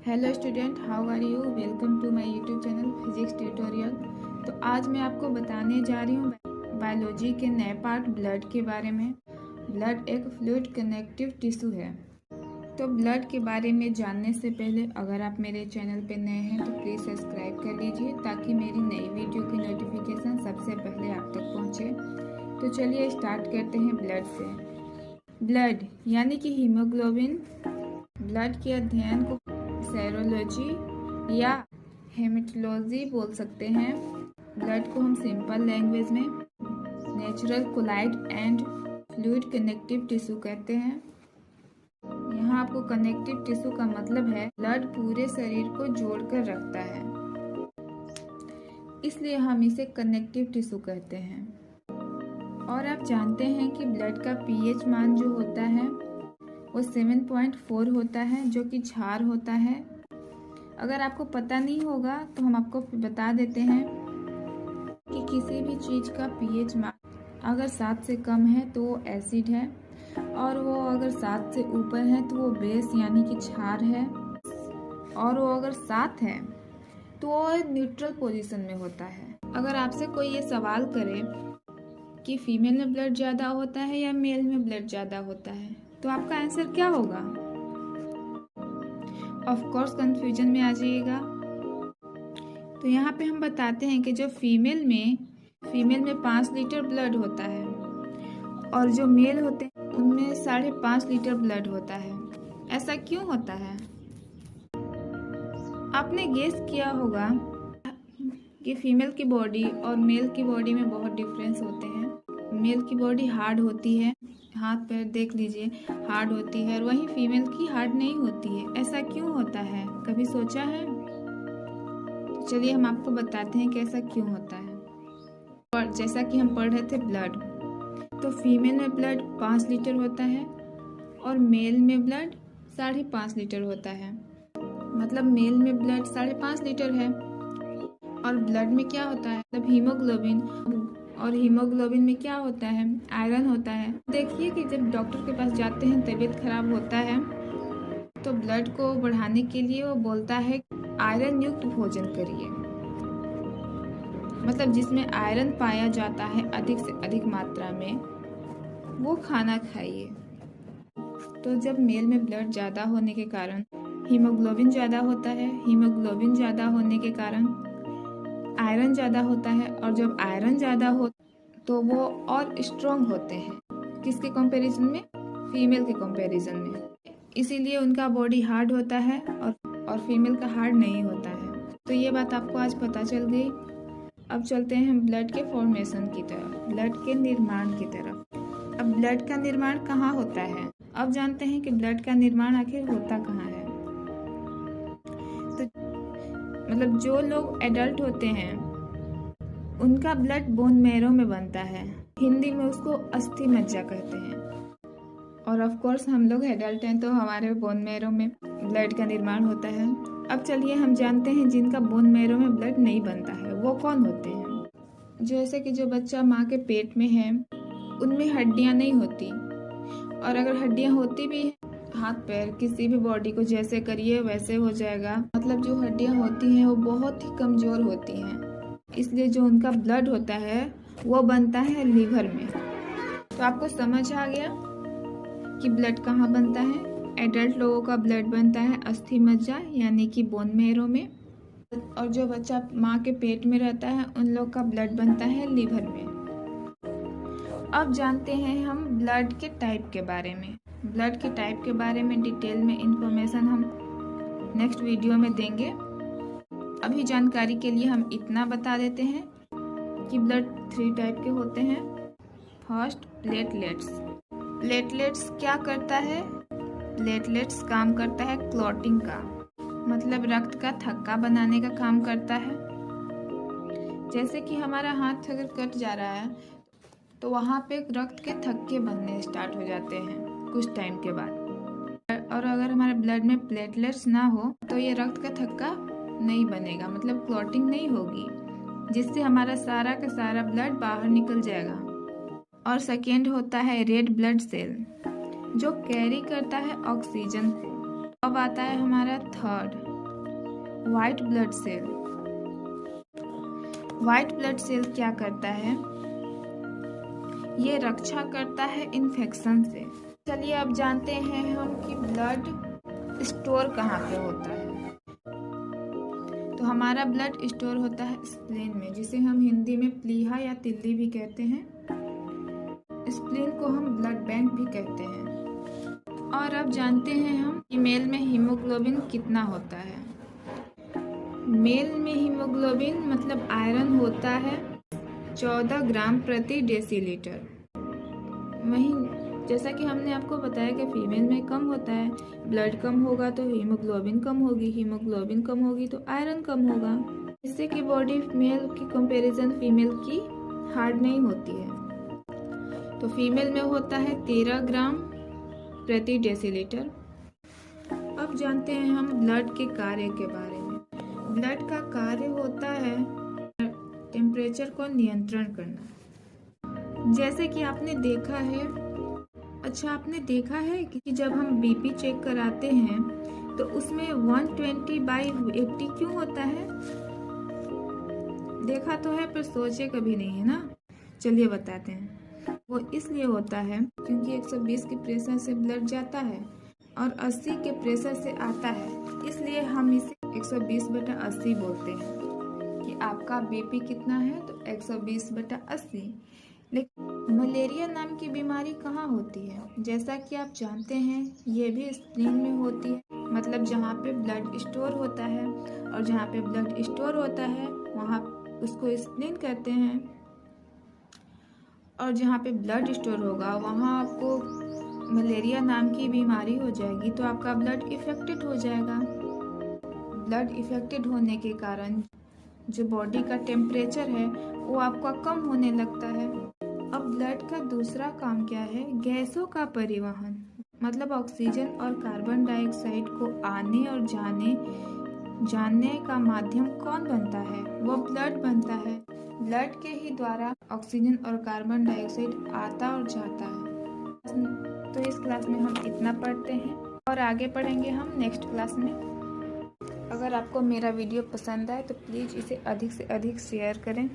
Hello student, how are you? Welcome to my YouTube channel physics tutorial. तो आज मैं आपको बताने जा रही हूँ बायोलॉजी के नए पार्ट ब्लड के बारे में। ब्लड एक फ्लूइड कनेक्टिव टिश्यू है। तो ब्लड के बारे में जानने से पहले अगर आप मेरे चैनल पे नए हैं तो प्लीज़ सब्सक्राइब कर लीजिए ताकि मेरी नई वीडियो की नोटिफिकेशन सबसे पहले आप तक पहुँचे। तो चलिए स्टार्ट करते हैं ब्लड से। ब्लड यानी कि हीमोग्लोबिन, ब्लड के अध्ययन को सेरोलॉजी या हेमेटोलॉजी बोल सकते हैं। ब्लड को हम सिंपल लैंग्वेज में natural colloid and fluid connective tissue कहते हैं। यहाँ आपको कनेक्टिव टिश्यू का मतलब है ब्लड पूरे शरीर को जोड़कर रखता है, इसलिए हम इसे कनेक्टिव टिश्यू कहते हैं। और आप जानते हैं कि ब्लड का पीएच मान जो होता है वो 7.4 होता है, जो कि क्षार होता है। अगर आपको पता नहीं होगा तो हम आपको बता देते हैं कि किसी भी चीज़ का पीएच मान अगर 7 से कम है तो वो एसिड है, और वो अगर 7 से ऊपर है तो वो बेस यानी कि क्षार है, और वो अगर 7 है तो वो न्यूट्रल पोजीशन में होता है। अगर आपसे कोई ये सवाल करे कि फीमेल में ब्लड ज़्यादा होता है या मेल में ब्लड ज़्यादा होता है, तो आपका आंसर क्या होगा? ऑफ कोर्स कंफ्यूजन में आ जाइएगा। तो यहाँ पे हम बताते हैं कि जो फीमेल में 5 लीटर ब्लड होता है, और जो मेल होते हैं उनमें 5.5 लीटर ब्लड होता है। ऐसा क्यों होता है? आपने गेस किया होगा कि फीमेल की बॉडी और मेल की बॉडी में बहुत डिफरेंस होते हैं। मेल की बॉडी हार्ड होती है, हाथ पैर देख लीजिए हार्ड होती है, और वहीं फीमेल की हार्ड नहीं होती है। ऐसा क्यों होता है, कभी सोचा है? तो चलिए हम आपको बताते हैं कि ऐसा क्यों होता है। और जैसा कि हम पढ़ रहे थे ब्लड, तो फीमेल में ब्लड 5 लीटर होता है और मेल में ब्लड 5.5 लीटर होता है। मतलब मेल में ब्लड 5.5 लीटर है, और ब्लड में क्या होता है, मतलब हीमोग्लोबिन, और हीमोग्लोबिन में क्या होता है, आयरन होता है। देखिए कि जब डॉक्टर के पास जाते हैं, तबीयत खराब होता है, तो ब्लड को बढ़ाने के लिए वो बोलता है आयरन युक्त भोजन करिए, मतलब जिसमें आयरन पाया जाता है अधिक से अधिक मात्रा में, वो खाना खाइए। तो जब मेल में ब्लड ज़्यादा होने के कारण हीमोग्लोबिन ज़्यादा होता है, हीमोग्लोबिन ज़्यादा होने के कारण आयरन ज़्यादा होता है, और जब आयरन ज़्यादा हो तो वो और स्ट्रॉन्ग होते हैं। किसके कंपैरिजन में? फीमेल के कंपैरिजन में। इसीलिए उनका बॉडी हार्ड होता है और फीमेल का हार्ड नहीं होता है। तो ये बात आपको आज पता चल गई। अब चलते हैं हम ब्लड के फॉर्मेशन की तरफ, ब्लड के निर्माण की तरफ। अब ब्लड का निर्माण कहाँ होता है? अब जानते हैं कि ब्लड का निर्माण आखिर होता कहाँ है। तो मतलब जो लोग एडल्ट होते हैं उनका ब्लड बोन मैरो में बनता है, हिंदी में उसको अस्थि मज्जा कहते हैं। और ऑफ कोर्स हम लोग एडल्ट हैं तो हमारे बोन मैरो में ब्लड का निर्माण होता है। अब चलिए हम जानते हैं जिनका बोन मैरो में ब्लड नहीं बनता है वो कौन होते हैं। जैसे कि जो बच्चा माँ के पेट में है उनमें हड्डियाँ नहीं होती, और अगर हड्डियाँ होती भी हैं, हाथ पैर किसी भी बॉडी को जैसे करिए वैसे हो जाएगा। मतलब जो हड्डियाँ होती हैं वो बहुत ही कमज़ोर होती हैं, इसलिए जो उनका ब्लड होता है वो बनता है लीवर में। तो आपको समझ आ गया कि ब्लड कहाँ बनता है। एडल्ट लोगों का ब्लड बनता है अस्थि मज्जा यानी कि बोन मैरो में, और जो बच्चा माँ के पेट में रहता है उन लोग का ब्लड बनता है लीवर में। अब जानते हैं हम ब्लड के टाइप के बारे में। ब्लड के टाइप के बारे में डिटेल में इंफॉर्मेशन हम नेक्स्ट वीडियो में देंगे। अभी जानकारी के लिए हम इतना बता देते हैं कि ब्लड 3 टाइप के होते हैं। First, platelets. प्लेटलेट्स क्या करता है? प्लेटलेट्स काम करता है क्लॉटिंग का, मतलब रक्त का थक्का बनाने का काम करता है। जैसे कि हमारा हाथ अगर कट जा रहा है तो वहाँ पे रक्त के थक्के बनने स्टार्ट हो जाते हैं कुछ टाइम के बाद। और अगर हमारे ब्लड में प्लेटलेट्स ना हो तो ये रक्त का थक्का नहीं बनेगा, मतलब क्लॉटिंग नहीं होगी, जिससे हमारा सारा का सारा ब्लड बाहर निकल जाएगा। और सेकेंड होता है रेड ब्लड सेल, जो कैरी करता है ऑक्सीजन को। अब आता है हमारा third, white blood cell. White blood cell क्या करता है? ये रक्षा करता है इन्फेक्शन से। चलिए अब जानते हैं हम कि ब्लड स्टोर कहाँ पे होता है। तो हमारा ब्लड स्टोर होता है स्प्लीन में, जिसे हम हिंदी में प्लीहा या तिल्ली भी कहते हैं। स्प्लीन को हम ब्लड बैंक भी कहते हैं। और अब जानते हैं हम कि मेल में हीमोग्लोबिन कितना होता है। मेल में हीमोग्लोबिन मतलब आयरन होता है 14 ग्राम प्रति डेसीलीटर। वहीं जैसा कि हमने आपको बताया कि फीमेल में कम होता है, ब्लड कम होगा तो हीमोग्लोबिन कम होगी, हीमोग्लोबिन कम होगी तो आयरन कम होगा। इससे कि बॉडी मेल की कंपैरिजन फीमेल की हार्ड नहीं होती है। तो फीमेल में होता है 13 ग्राम प्रति डेसीलीटर। अब जानते हैं हम ब्लड के कार्य के बारे में। ब्लड का कार्य होता है टेम्परेचर को नियंत्रण करना। जैसे कि आपने देखा है कि जब हम बीपी चेक कराते हैं तो उसमें 120/80 क्यों होता है? देखा तो है पर सोचे कभी नहीं है ना। चलिए बताते हैं। वो इसलिए होता है क्योंकि 120 के प्रेशर से ब्लड जाता है और 80 के प्रेशर से आता है, इसलिए हम इसे 120/80 बोलते हैं कि आपका बीपी कितना है तो 120/80। लेकिन मलेरिया नाम की बीमारी कहाँ होती है? जैसा कि आप जानते हैं ये भी स्प्लीन में होती है, मतलब जहाँ पे ब्लड स्टोर होता है, और जहाँ पे ब्लड स्टोर होता है वहाँ उसको स्प्लीन कहते हैं। और जहाँ पे ब्लड स्टोर होगा वहाँ आपको मलेरिया नाम की बीमारी हो जाएगी, तो आपका ब्लड इफेक्टेड हो जाएगा। ब्लड इफेक्टेड होने के कारण जो बॉडी का टेम्परेचर है वो आपका कम होने लगता है। अब ब्लड का दूसरा काम क्या है? गैसों का परिवहन, मतलब ऑक्सीजन और कार्बन डाइऑक्साइड को आने और जानने का माध्यम कौन बनता है? वो ब्लड बनता है। ब्लड के ही द्वारा ऑक्सीजन और कार्बन डाइऑक्साइड आता और जाता है। तो इस क्लास में हम इतना पढ़ते हैं और आगे पढ़ेंगे हम नेक्स्ट क्लास में। अगर आपको मेरा वीडियो पसंद आए तो प्लीज़ इसे अधिक से अधिक शेयर करें।